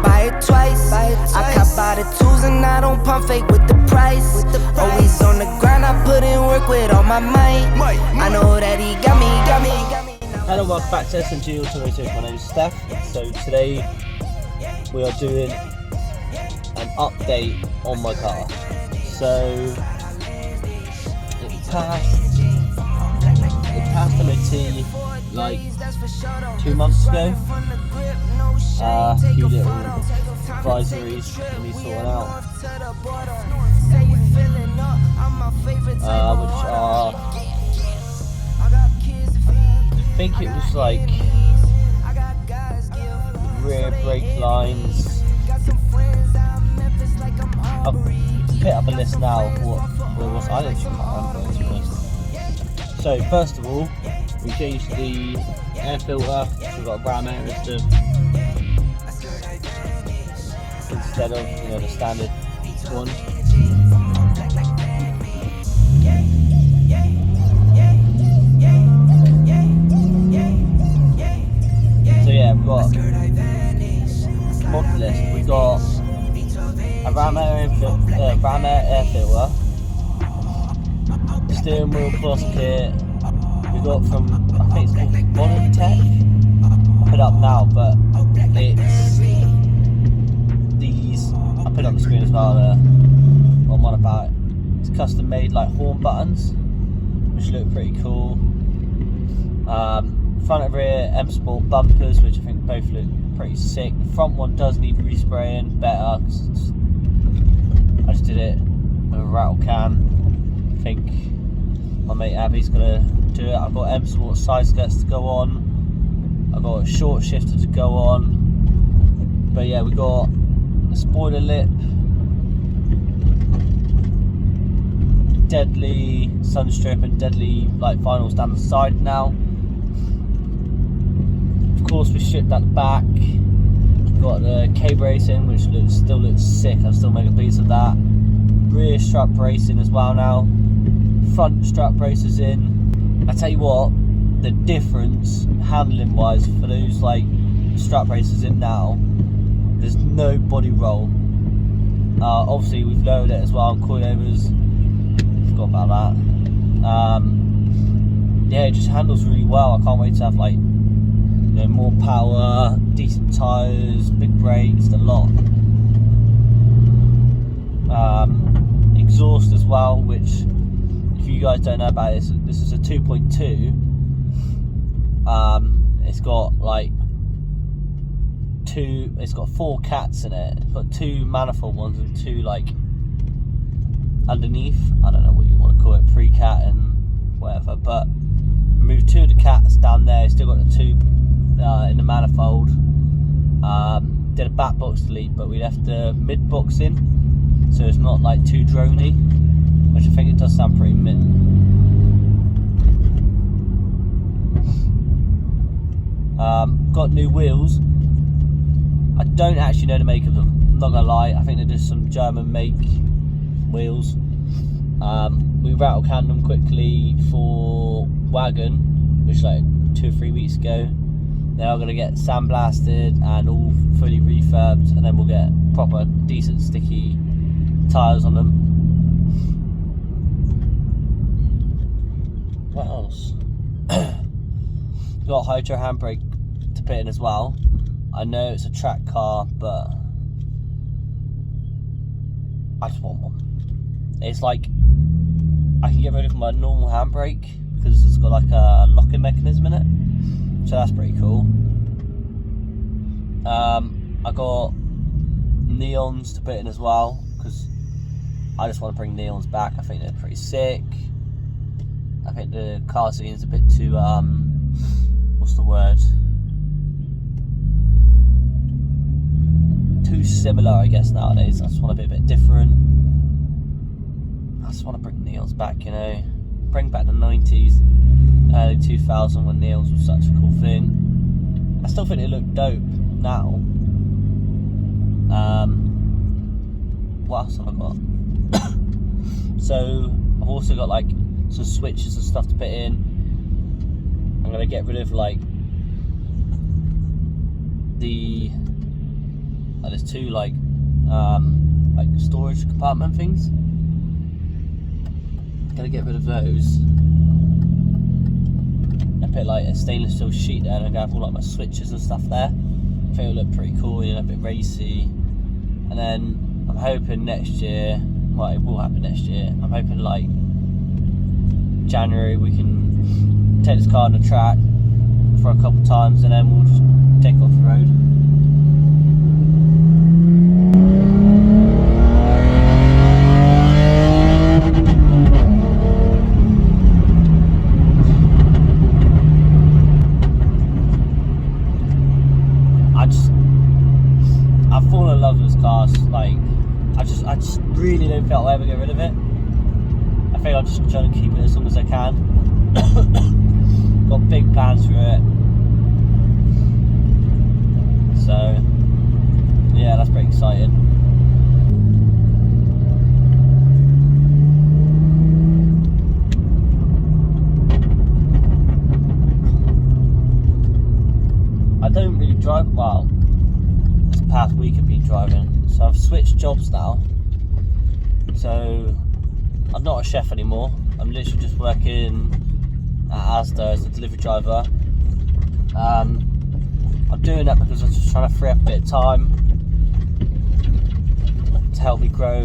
buy it twice. I cop by the tools and I don't pump fake with the price. Always on the grind, I put in work with all my might. I know that he got me. Hello, welcome back to S&G Automotive. My name is Steph. So today we are doing an update on my car. So it passed MOT like 2 months ago. A few little advisories that we sorting out, which are, I think it was like rear brake lines. I'll pick up a list now of what it was. I don't can't remember, to be honest. So first of all, we changed the air filter. We've got a ram air instead of the standard one. So yeah, we've got mod list. We've got a ram air air filter, steering wheel plastic kit. We got from, I think it's called Bonnet. I'll put it up now, but it's these. I'll put it on the screen as well. On one about it. It's custom made like horn buttons, which look pretty cool. Front and rear M Sport bumpers, which I think both look pretty sick. The front one does need respraying better. I just did it with a rattle can. I think my mate Abby's gonna do it. I've got M Sport side skirts to go on. I've got a short shifter to go on. But yeah, we got a spoiler lip, deadly sunstrip and deadly like finals down the side now. Of course, we stripped at the back. Got the K bracing, which still looks sick. I'm still making a piece of that. Rear strap bracing as well now. Front strap braces in. I tell you what, the difference handling wise for those like strap braces in now, there's no body roll. Obviously we've lowered it as well on coilovers. Forgot about that. Yeah, it just handles really well. I can't wait to have like more power, decent tyres, big brakes, a lot. Exhaust as well, which if you guys don't know about it, this is a 2.2. It's got like it's got 4 cats in it. It's got 2 manifold ones and 2 like underneath. I don't know what you want to call it, pre-cat and whatever, but moved 2 of the cats down there. Still got the 2 in the manifold. Did a back box delete, but we left the mid box in, so it's not like too drony, which I think it does sound pretty mint. Got new wheels. I don't actually know the make of them, I'm not gonna lie. I think they're just some German make wheels. We rattle canned them quickly for wagon, which like 2 or 3 weeks ago. They are going to get sandblasted and all fully refurbed, and then we'll get proper decent sticky tyres on them. What else? Got a hydro handbrake to put in as well. I know it's a track car, but I just want one. It's like I can get rid of my normal handbrake because it's got like a locking mechanism in it. So that's pretty cool. I got neons to put in as well, because I just want to bring neons back. I think they're pretty sick. I think the car scene is a bit too, what's the word? Too similar, I guess, nowadays. I just want to be a bit different. I just want to bring neons back, you know. Bring back the 90s. Early 2000 when neons was such a cool thing. I still think they look dope now. What else have I got? So I've also got like some switches and stuff to put in. I'm gonna get rid of like the Like there's two like storage compartment things. Gonna get rid of those. I put like a stainless steel sheet there, and I'm gonna have all like my switches and stuff there. I think it'll look pretty cool, you know, a bit racy. And then I'm hoping next year, well, it will happen next year. I'm hoping like January we can take this car on the track for a couple times, and then we'll just take it off the road. I've fallen in love with this car. Like, I just really don't feel I'll ever get rid of it. I think I'll just try to keep it as long as I can. Got big plans for it. So, yeah, that's pretty exciting. I don't really drive well. This past week I've been driving, so I've switched jobs now. So I'm not a chef anymore. I'm literally just working at Asda as a delivery driver. I'm doing that because I'm just trying to free up a bit of time to help me grow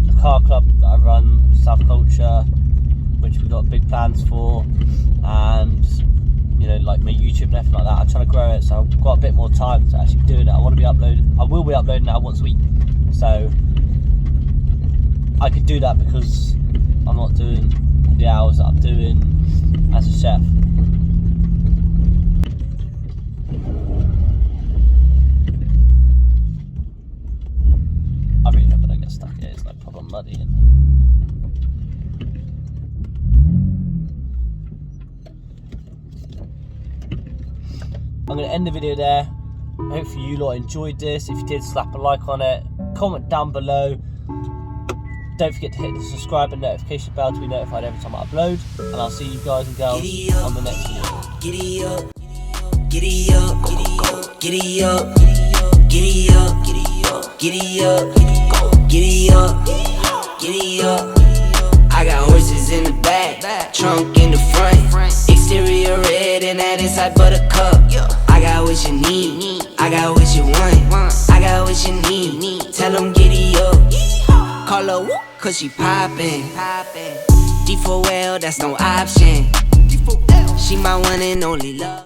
the car club that I run, South Culture, which we've got big plans for, and you know, like my YouTube and everything like that. I'm trying to grow it, so I've got a bit more time to actually doing it. I will be uploading now once a week, so I could do that because I'm not doing the hours that I'm doing as a chef. I really hope I don't get stuck here. It's like proper muddy. I'm going to end the video there. Hopefully you lot enjoyed this. If you did, slap a like on it. Comment down below. Don't forget to hit the subscribe and notification bell to be notified every time I upload. And I'll see you guys and girls on the next video. Giddy up, giddy up, giddy up, giddy up, giddy up, giddy up, giddy up. I got horses in the back, trunk in the front, exterior red and that inside buttercup. I got what you need, I got what you want, I got what you need. Tell them giddy up, call her whoop, cause she poppin'. D4L, that's no option. She my one and only love.